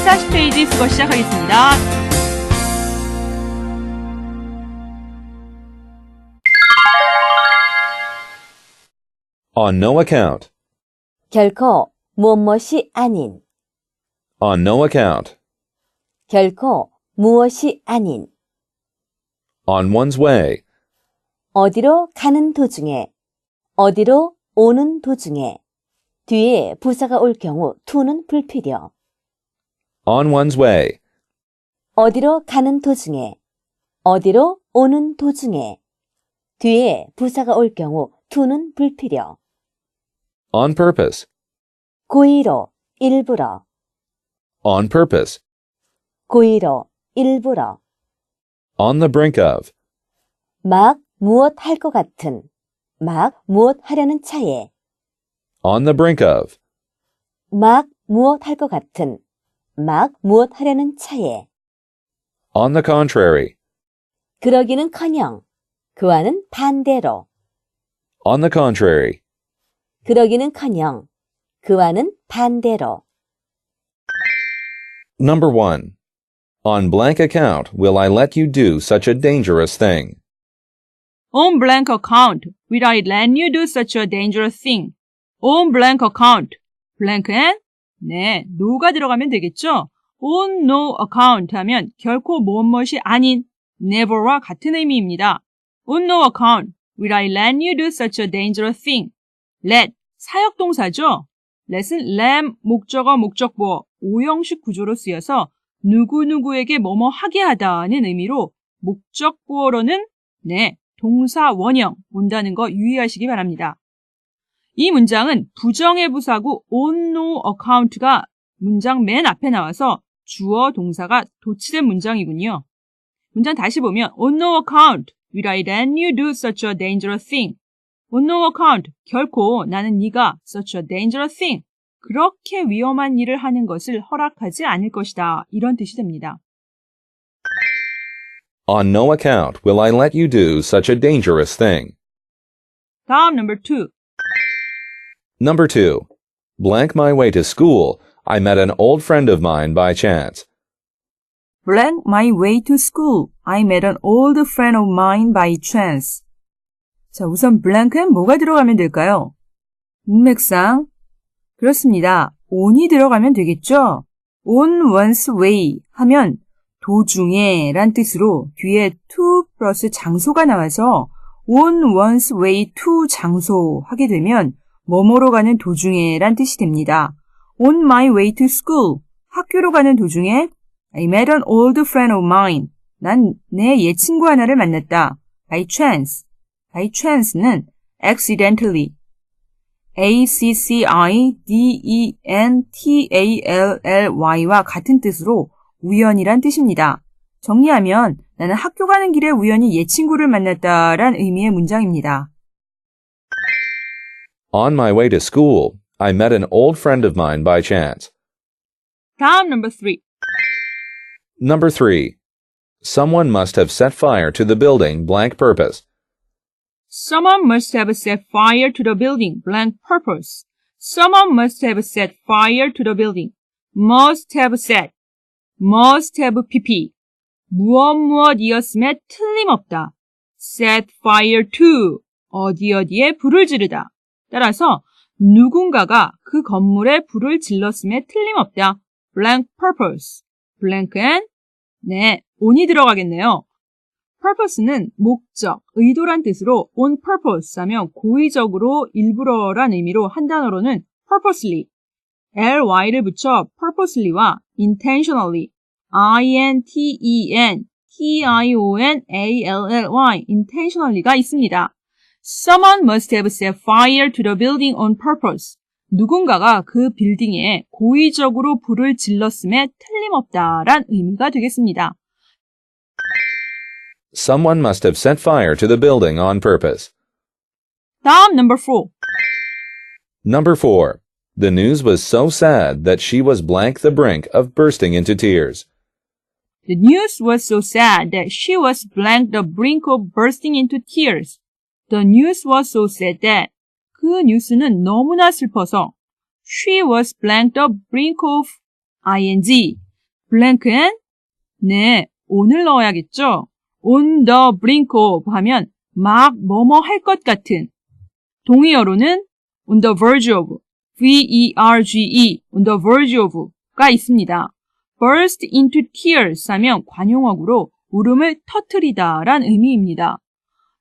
240페이지 수거 시작하겠습니다. On no account. 결코 무엇이 아닌. On no account. 결코 무엇이 아닌. On one's way. 어디로 가는 도중에. 어디로 오는 도중에. 뒤에 부사가 올 경우 to는 불필요. On one's way. 어디로 가는 도중에. 어디로 오는 도중에. 뒤에 부사가 올 경우 to는 불필요. On purpose. 고의로, 일부러. On purpose. 고의로, 일부러. On the brink of. 막 무엇 할 것 같은. 막 무엇 하려는 차에. On the brink of. 막 무엇 할 것 같은. 막 무엇 하려는 차에. On the contrary. 그러기는커녕 그와는 반대로. On the contrary. 그러기는커녕 그와는 반대로. Number 1. On blank account will I let you do such a dangerous thing. On blank account, will I let you do such a dangerous thing? On blank account. blank엔 네, no가 들어가면 되겠죠? On no account 하면 결코 무엇이 아닌 never와 같은 의미입니다. On no account, will I let you do such a dangerous thing? let, 사역동사죠? let은 let, 목적어, 목적보어, 오형식 구조로 쓰여서 누구누구에게 뭐뭐 하게 하다는 의미로 목적보어로는 네, 동사 원형 온다는 거 유의하시기 바랍니다. 이 문장은 부정의 부사구 on no account가 문장 맨 앞에 나와서 주어 동사가 도치된 문장이군요. 문장 다시 보면 on no account will I let you do such a dangerous thing. On no account 결코 나는 네가 such a dangerous thing 그렇게 위험한 일을 하는 것을 허락하지 않을 것이다. 이런 뜻이 됩니다. On no account will I let you do such a dangerous thing. 다음 number 2. Number 2. Blank my way to school. I met an old friend of mine by chance. Blank my way to school. I met an old friend of mine by chance. 자, 우선 blank엔 뭐가 들어가면 될까요? 문맥상 그렇습니다. on이 들어가면 되겠죠? on one's way 하면 도중에 란 뜻으로 뒤에 to 플러스 장소가 나와서 on one's way to 장소 하게 되면 뭐뭐로 가는 도중에 란 뜻이 됩니다. on my way to school 학교로 가는 도중에 I met an old friend of mine 난 내 옛 친구 하나를 만났다. by chance by chance는 accidentally accidentally와 같은 뜻으로 우연이란 뜻입니다. 정리하면 나는 학교 가는 길에 우연히 옛 친구를 만났다란 의미의 문장입니다. On my way to school, I met an old friend of mine by chance. 다음 number 3. Number 3. Someone must have set fire to the building blank purpose. Someone must have set fire to the building, blank purpose. Someone must have set fire to the building. Must have set. Must have pp. 무엇이었음에 틀림없다. Set fire to. 어디에 불을 지르다. 따라서 누군가가 그 건물에 불을 질렀음에 틀림없다. blank purpose. blank엔 네, on이 들어가겠네요. purpose는 목적, 의도란 뜻으로 on purpose 하면 고의적으로 일부러란 의미로 한 단어로는 purposely, ly를 붙여 purposely와 intentionally, intentionally, intentionally가 있습니다. Someone must have set fire to the building on purpose. 누군가가 그 빌딩에 고의적으로 불을 질렀음에 틀림없다란 의미가 되겠습니다. Someone must have set fire to the building on purpose. 다음 number 4. Number 4. The news was so sad that she was blank the brink of bursting into tears. The news was so sad that she was blank the brink of bursting into tears. The news was so sad that 그 뉴스는 너무나 슬퍼서 she was blank the brink of ing blank은 네, on을 넣어야겠죠. on the brink of 하면 막 뭐뭐 할 것 같은. 동의어로는 on the verge of, V-E-R-G-E, on the verge of가 있습니다. burst into tears 하면 관용어구로 울음을 터뜨리다 란 의미입니다.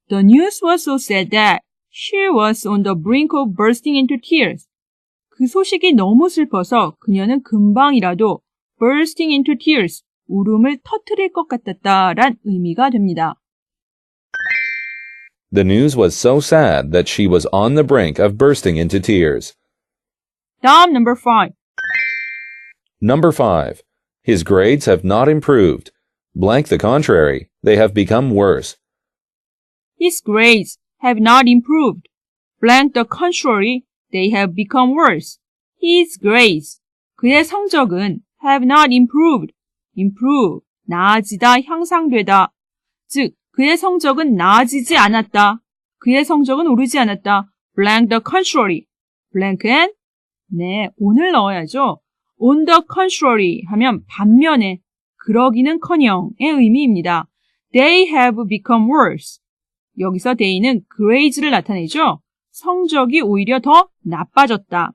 The news was so sad that she was on the brink of bursting into tears. 그 소식이 너무 슬퍼서 그녀는 금방이라도 bursting into tears, 울음을 터뜨릴 것 같았다란 의미가 됩니다. The news was so sad that she was on the brink of bursting into tears. 다음 number 5. Number 5. His grades have not improved. Blank the contrary, they have become worse. His grades have not improved. Blank the contrary, they have become worse. His grades, 그의 성적은 have not improved. improve, 나아지다, 향상되다. 즉, 그의 성적은 나아지지 않았다. 그의 성적은 오르지 않았다. Blank the contrary. blank은 네, on을 넣어야죠. On the contrary 하면 반면에, 그러기는커녕의 의미입니다. They have become worse. 여기서 they는 grades를 나타내죠. 성적이 오히려 더 나빠졌다.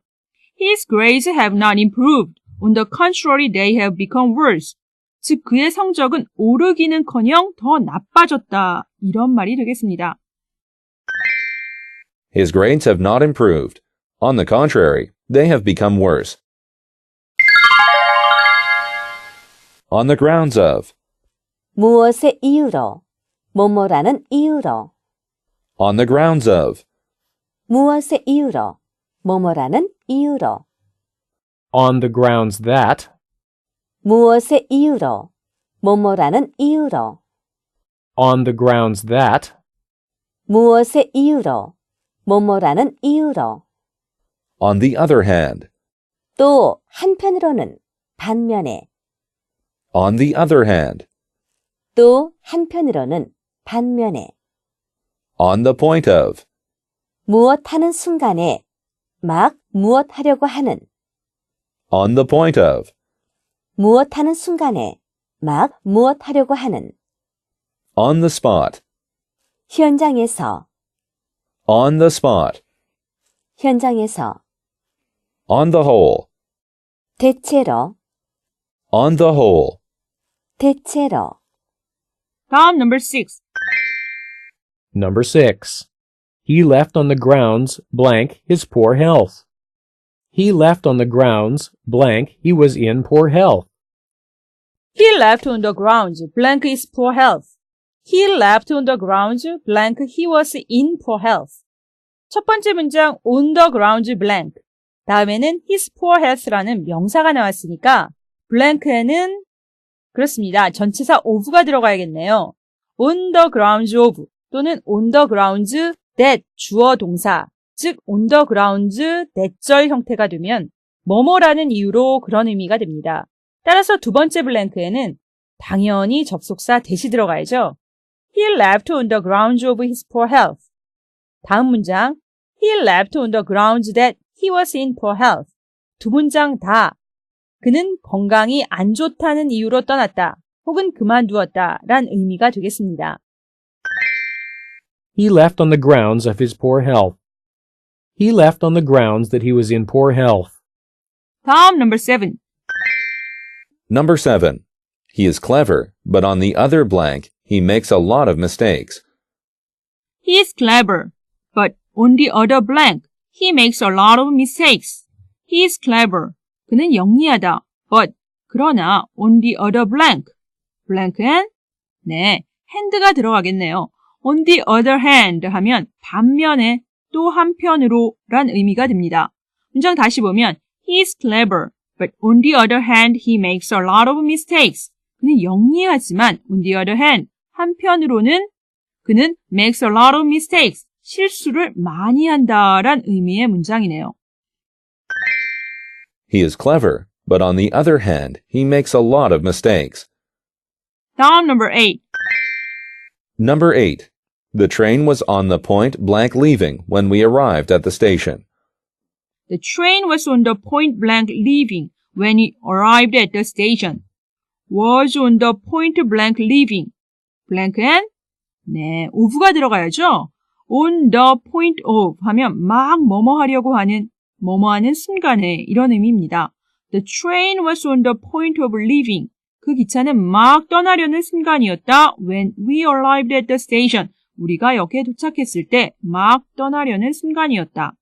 His grades have not improved. On the contrary, they have become worse. 즉 그의 성적은 오르기는커녕 더 나빠졌다. 이런 말이 되겠습니다. His grades have not improved. On the contrary, they have become worse. On the grounds of. 무엇의 이유로, 뭐뭐라는 이유로. On the grounds of. 무엇의 이유로, 뭐뭐라는 이유로. On the grounds that. 무엇의 이유로, 뭐뭐라는 이유로. On the grounds that. 무엇의 이유로, 뭐뭐라는 이유로. On the other hand. 또 한편으로는, 반면에. On the other hand. 또 한편으로는, 반면에. On the point of. 무엇하는 순간에, 막 무엇하려고 하는. On the point of. 무엇하는 순간에, 막 무엇하려고 하는. On the spot. 현장에서, On the spot. 현장에서. On the whole. 대체로, On the whole. 대체로. 다음 number 6. Number 6. He left on the grounds blank his poor health. He left on the grounds blank he was in poor health. He left on the grounds blank his poor health. He left on the grounds blank he was in poor health. 첫 번째 문장 on the grounds blank. 다음에는 his poor health라는 명사가 나왔으니까 blank에는 그렇습니다. 전치사 of가 들어가야겠네요. on the grounds of 또는 on the grounds that 주어 동사, 즉 on the grounds that절 형태가 되면 뭐뭐라는 이유로 그런 의미가 됩니다. 따라서 두 번째 블랭크에는 당연히 접속사 that이 들어가야죠. He left on the grounds of his poor health. 다음 문장 He left on the grounds that he was in poor health. 두 문장 다 그는 건강이 안 좋다는 이유로 떠났다 혹은 그만두었다 란 의미가 되겠습니다. He left on the grounds of his poor health. He left on the grounds that he was in poor health. 다음 number 7. Number 7. He is clever, but on the other blank, he makes a lot of mistakes. He is clever, but on the other blank, he makes a lot of mistakes. He is clever. 그는 영리하다. But 그러나 on the other blank. blank은 네, hand가 들어가겠네요. On the other hand 하면 반면에 또 한편으로 란 의미가 됩니다. 문장 다시 보면 He is clever, but on the other hand he makes a lot of mistakes. 그는 영리하지만 on the other hand 한편으로는 그는 makes a lot of mistakes. 실수를 많이 한다란 의미의 문장이네요. He is clever, but on the other hand, he makes a lot of mistakes. 다음 number 8. Number 8. The train was on the point blank leaving when we arrived at the station. The train was on the point blank leaving when we arrived at the station. was on the point blank leaving. blank and 네, of가 들어가야죠. on the point of 하면 막 뭐뭐 하려고 하는 뭐뭐 하는 순간에 이런 의미입니다. The train was on the point of leaving. 그 기차는 막 떠나려는 순간이었다. When we arrived at the station. 우리가 역에 도착했을 때 막 떠나려는 순간이었다.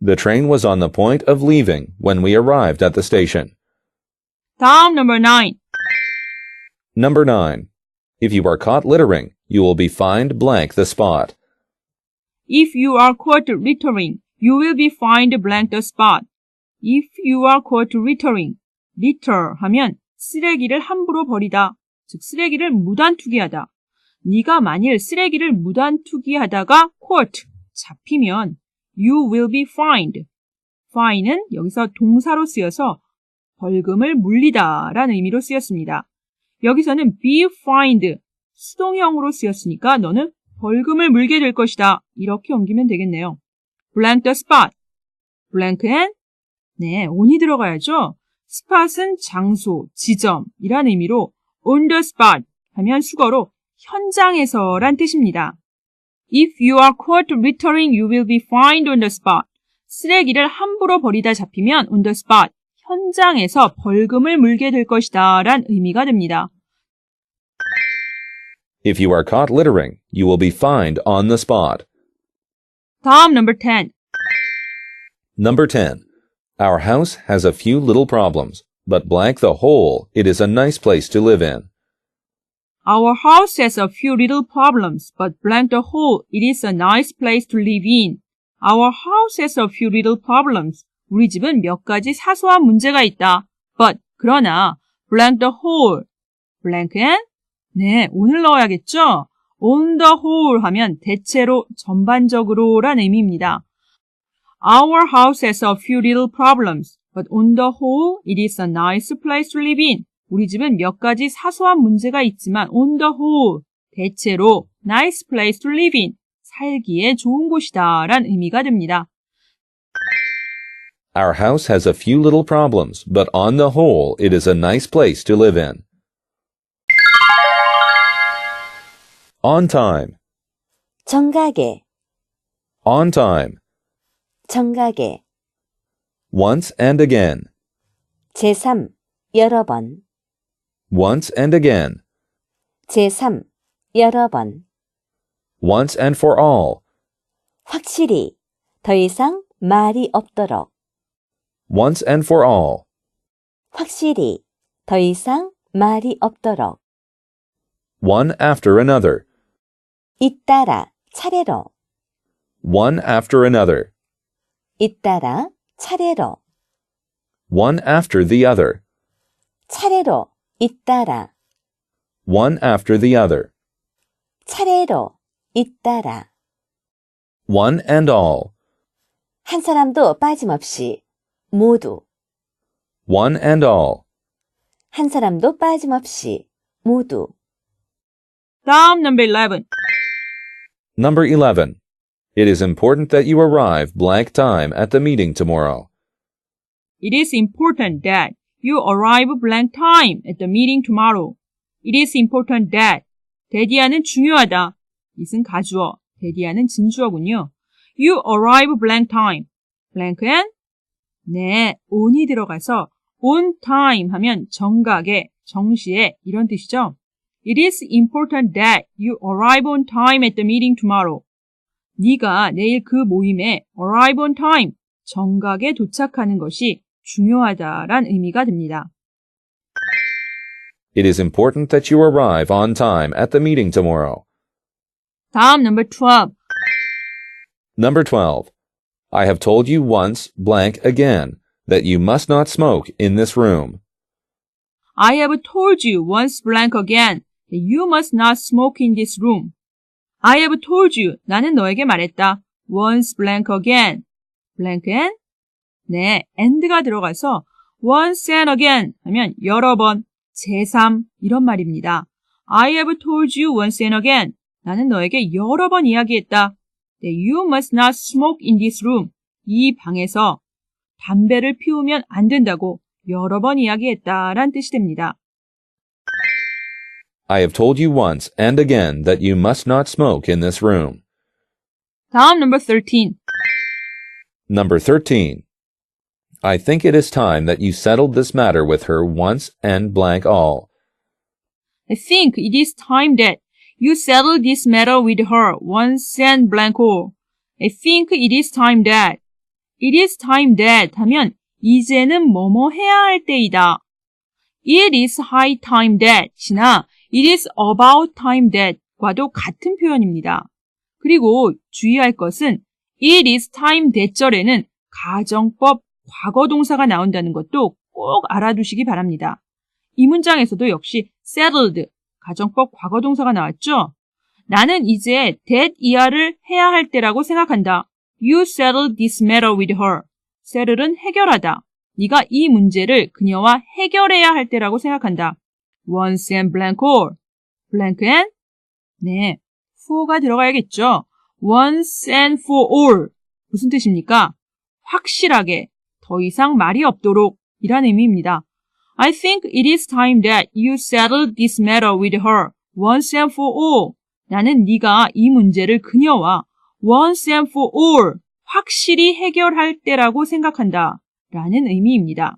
The train was on the point of leaving when we arrived at the station. 다음 number 9. Number 9. If you are caught littering, you will be fined blank the spot. If you are caught littering, you will be fined blank the spot. If you are caught littering, litter 하면 쓰레기를 함부로 버리다, 즉 쓰레기를 무단 투기하다. 네가 만일 쓰레기를 무단 투기하다가 caught, 잡히면 you will be fined. fine은 여기서 동사로 쓰여서 벌금을 물리다 라는 의미로 쓰였습니다. 여기서는 be fined, 수동형으로 쓰였으니까 너는 벌금을 물게 될 것이다. 이렇게 옮기면 되겠네요. blank the spot. blank은 네, on이 들어가야죠. spot은 장소, 지점이란 의미로 on the spot 하면 수거로 현장에서란 뜻입니다. If you are caught littering, you will be fined on the spot. 쓰레기를 함부로 버리다 잡히면 on the spot, 현장에서 벌금을 물게 될 것이다 란 의미가 됩니다. If you are caught littering, you will be fined on the spot. 다음 number 10. Number 10. Our house has a few little problems, but blank the whole, it is a nice place to live in. Our house has a few little problems, but blank the whole, it is a nice place to live in. Our house has a few little problems. 우리 집은 몇 가지 사소한 문제가 있다. But, 그러나, blank the whole. blank은 네, on을 넣어야겠죠? on the whole 하면 대체로, 전반적으로 란 의미입니다. Our house has a few little problems, but on the whole, it is a nice place to live in. 우리 집은 몇 가지 사소한 문제가 있지만 on the whole, 대체로 nice place to live in, 살기에 좋은 곳이다 란 의미가 됩니다. Our house has a few little problems, but on the whole, it is a nice place to live in. On time. 정각에, On time. 정각에, Once and again. 제3, 여러 번, Once and again. 제3, 여러 번, Once and for all. 확실히, 더 이상 말이 없도록, Once and for all. 확실히, 더 이상 말이 없도록, One after another. 잇따라, 차례로, One after another. 잇따라, 차례로, One after the other. 차례로, 잇따라, One after the other. 차례로, 잇따라. One and all. 한 사람도 빠짐없이, 모두, One and all. 한 사람도 빠짐없이, 모두. 다음 number 11. Number 11. It is important that you arrive blank time at the meeting tomorrow. It is important that you arrive blank time at the meeting tomorrow. It is important that 대디하는 중요하다. it은 가주어, 대디하는 진주어군요. You arrive blank time. blank은 네, on이 들어가서 on time 하면 정각에, 정시에 이런 뜻이죠. It is important that you arrive on time at the meeting tomorrow. 네가 내일 그 모임에 arrive on time, 정각에 도착하는 것이 중요하다란 의미가 됩니다. It is important that you arrive on time at the meeting tomorrow. 다음 number 12. Number 12. I have told you once blank again that you must not smoke in this room. I have told you once blank again that you must not smoke in this room. I have told you, 나는 너에게 말했다. once blank again. blank은 네, and가 들어가서 once and again 하면 여러 번, 제3 이런 말입니다. I have told you once and again. 나는 너에게 여러 번 이야기했다. that you must not smoke in this room. 이 방에서 담배를 피우면 안 된다고 여러 번 이야기했다란 뜻이 됩니다. I have told you once and again that you must not smoke in this room. 다음 number 13. Number 13. I think it is time that you settled this matter with her once and blank all. I think it is time that you settle this matter with her once and blank all. I think it is time that. It is time that 하면 이제는 뭐뭐 해야 할 때이다. It is high time that이나 it is about time that과도 같은 표현입니다. 그리고 주의할 것은 it is time that절에는 가정법 과거동사가 나온다는 것도 꼭 알아두시기 바랍니다. 이 문장에서도 역시 settled, 가정법 과거동사가 나왔죠? 나는 이제 that 이하를 해야 할 때라고 생각한다. You settle this matter with her. settle은 해결하다. 네가 이 문제를 그녀와 해결해야 할 때라고 생각한다. Once and blank all. blank and? 네, for가 들어가야겠죠. Once and for all. 무슨 뜻입니까? 확실하게, 더 이상 말이 없도록 이란 의미입니다. I think it is time that you settle this matter with her once and for all. 나는 네가 이 문제를 그녀와 once and for all, 확실히 해결할 때라고 생각한다. 라는 의미입니다.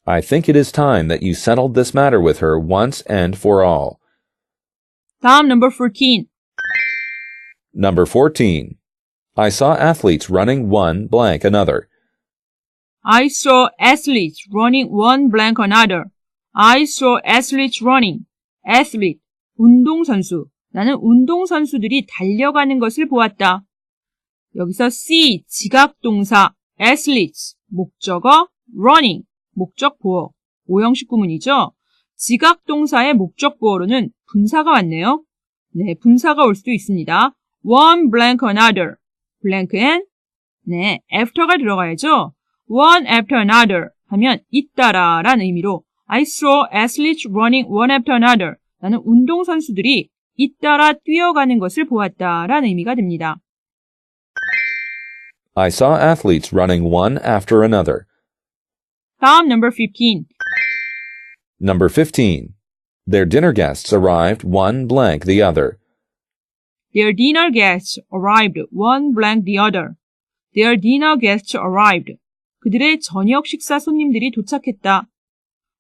I think it is time that you settled this matter with her once and for all. 다음 number 14. Number 14. I saw athletes running one blank another. I saw athletes running one blank another. I saw athletes running. athlete, 운동선수. 나는 운동선수들이 달려가는 것을 보았다. 여기서 see, 지각동사, athletes, 목적어, running, 목적보어, 오형식 구문이죠. 지각동사의 목적보어로는 분사가 왔네요. 네, 분사가 올 수도 있습니다. one blank another, blank and, 네, after가 들어가야죠. one after another 하면 잇따라 라는 의미로 I saw athletes running one after another. 나는 운동선수들이 잇따라 뛰어가는 것을 보았다 라는 의미가 됩니다. I saw athletes running one after another. 다음 number 15. Number 15. Their dinner guests arrived one blank the other. Their dinner guests arrived one blank the other. Their dinner guests arrived. 그들의 저녁 식사 손님들이 도착했다.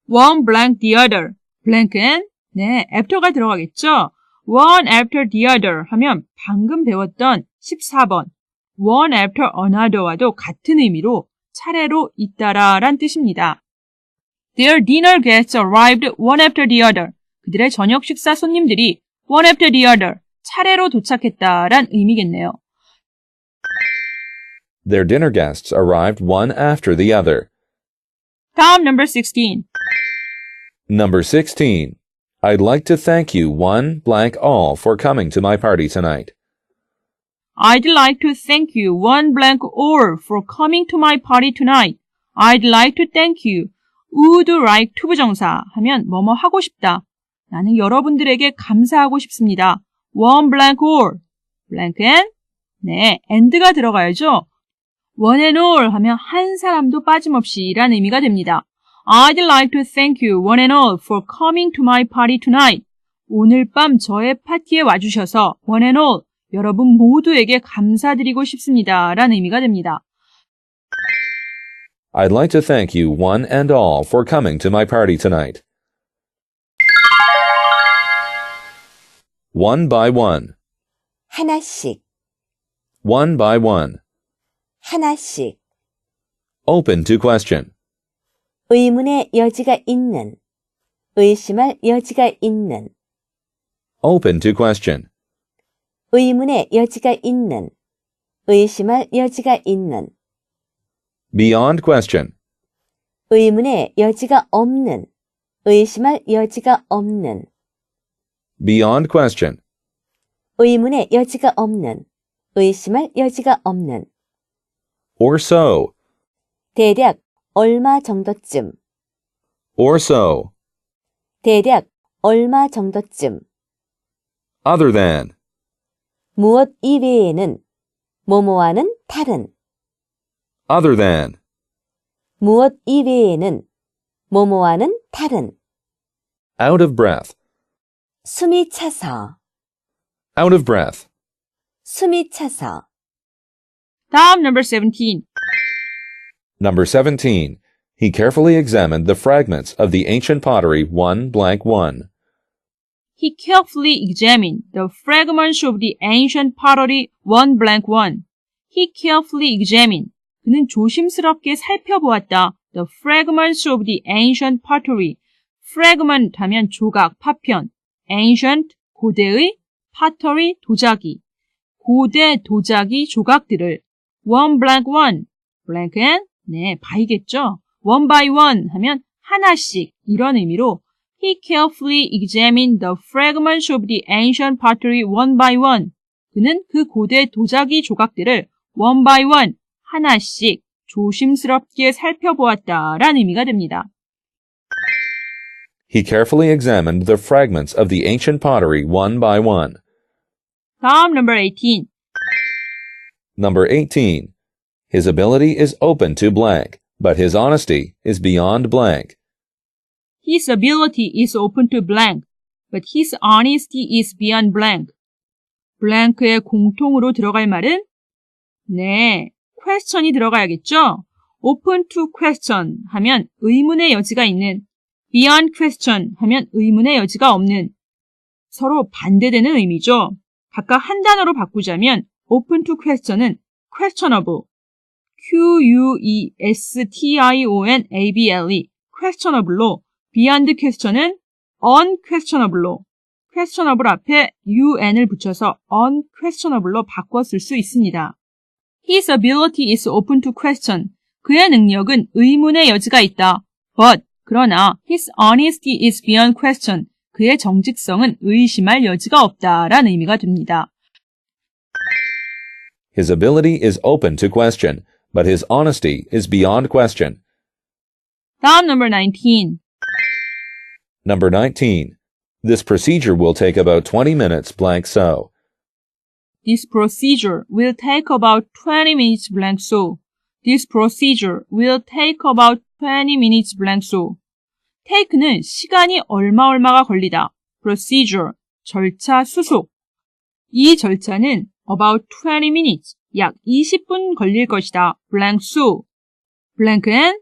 One blank the other. blank은 네, after가 들어가겠죠. One after the other 하면 방금 배웠던 14번 one after another와도 같은 의미로 차례로 잇따라 란 뜻입니다. Their dinner guests arrived one after the other. 그들의 저녁 식사 손님들이 one after the other 차례로 도착했다 란 의미겠네요. Their dinner guests arrived one after the other. 다음 number 16. Number 16. I'd like to thank you one blank all for coming to my party tonight. I'd like to thank you one blank all for coming to my party tonight. I'd like to thank you. would like to 부정사 하면 뭐뭐 하고 싶다. 나는 여러분들에게 감사하고 싶습니다. one blank all. blank and? 네, and가 들어가야죠. one and all 하면 한 사람도 빠짐없이 라는 의미가 됩니다. I'd like to thank you one and all for coming to my party tonight. 오늘 밤 저의 파티에 와주셔서 one and all, 여러분 모두에게 감사드리고 싶습니다. 라는 의미가 됩니다. I'd like to thank you one and all for coming to my party tonight. One by one. 하나씩, One by one. 하나씩. Open to question. 의문의 여지가 있는, 의심할 여지가 있는, Open to question. 의문의 여지가 있는, 의심할 여지가 있는, Beyond question. 의문의 여지가 없는, 의심할 여지가 없는, Beyond question. 의문의 여지가 없는, 의심할 여지가 없는, Or so. 대략 얼마 정도쯤, Or so. 대략 얼마 정도쯤, Other than. 무엇 이외에는, 뭐뭐와는 다른, Other than. 무엇 이외에는 뭐뭐와는 다른 Out of breath. 숨이 차서 Out of breath. 숨이 차서 다음 number 17. Number 17. He carefully examined the fragments of the ancient pottery 1-1. He carefully examined the fragments of the ancient pottery 1-1. He carefully examined. 그는 조심스럽게 살펴보았다. The fragments of the ancient pottery. fragment 하면 조각, 파편. ancient, 고대의, pottery, 도자기. 고대 도자기 조각들을 1-1, blank은 네, by겠죠. 1 by 1 하면 하나씩 이런 의미로 He carefully examined the fragments of the ancient pottery 1 by 1. 그는 그 고대 도자기 조각들을 1 by 1 하나씩 조심스럽게 살펴보았다라는 의미가 됩니다. He carefully examined the fragments of the ancient pottery 1 by 1. 다음 number 18. Number 18. His ability is open to blank, but his honesty is beyond blank. His ability is open to blank, but his honesty is beyond blank. blank의 공통으로 들어갈 말은 네, question이 들어가야겠죠? open to question 하면 의문의 여지가 있는, beyond question 하면 의문의 여지가 없는, 서로 반대되는 의미죠. 각각 한 단어로 바꾸자면 open to question은 questionable, questionable, questionable로 beyond question은 unquestionable로 questionable 앞에 un을 붙여서 unquestionable로 바꿔 쓸 수 있습니다. His ability is open to question. 그의 능력은 의문의 여지가 있다. But, 그러나 his honesty is beyond question. 그의 정직성은 의심할 여지가 없다라는 의미가 됩니다. His ability is open to question, but his honesty is beyond question. 다음 number 19. Number 19. This procedure will take about 20 minutes blank so. This procedure will take about 20 minutes blank so. This procedure will take about 20 minutes blank so. take는 시간이 얼마가 걸리다. procedure, 절차 수속. 이 절차는 about 20 minutes, 약 20분 걸릴 것이다. blank so. blank은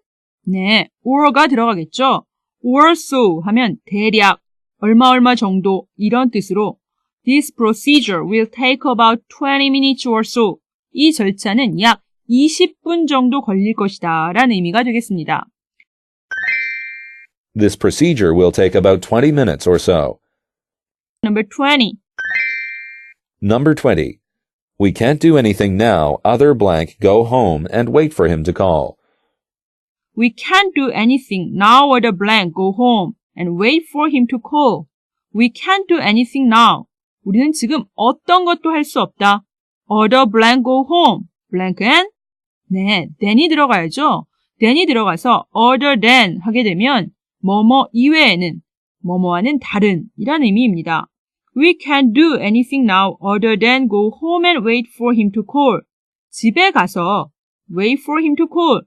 네, or가 들어가겠죠. or so 하면 대략 얼마 정도 이런 뜻으로 This procedure will take about 20 minutes or so. 이 절차는 약 20분 정도 걸릴 것이다 라는 의미가 되겠습니다. This procedure will take about 20 minutes or so. Number 20. Number 20. We can't do anything now other blank go home and wait for him to call. We can't do anything now other blank go home and wait for him to call. We can't do anything now. 우리는 지금 어떤 것도 할 수 없다. other blank go home. blank은 네, than이 들어가야죠. than이 들어가서 other than 하게 되면 뭐뭐 이외에는 뭐뭐와는 다른 이란 의미입니다. We can't do anything now other than go home and wait for him to call. 집에 가서 wait for him to call.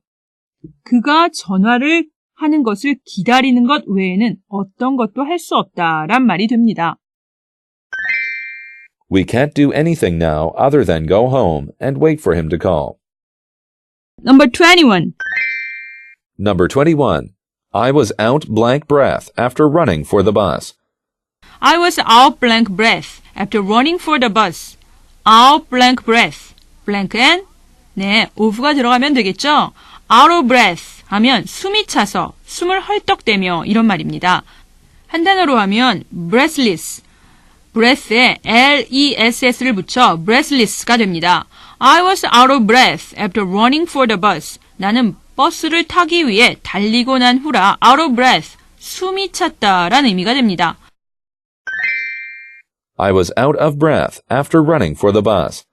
그가 전화를 하는 것을 기다리는 것 외에는 어떤 것도 할 수 없다란 말이 됩니다. We can't do anything now other than go home and wait for him to call. Number 21. Number 21. I was out blank breath after running for the bus. I was out blank breath after running for the bus. Out blank breath. blank은 네, of가 들어가면 되겠죠? out of breath 하면 숨이 차서 숨을 헐떡대며 이런 말입니다. 한 단어로 하면 breathless. breath에 less를 붙여 breathless가 됩니다. I was out of breath after running for the bus. 나는 버스를 타기 위해 달리고 난 후라 out of breath, 숨이 찼다라는 의미가 됩니다. I was out of breath after running for the bus.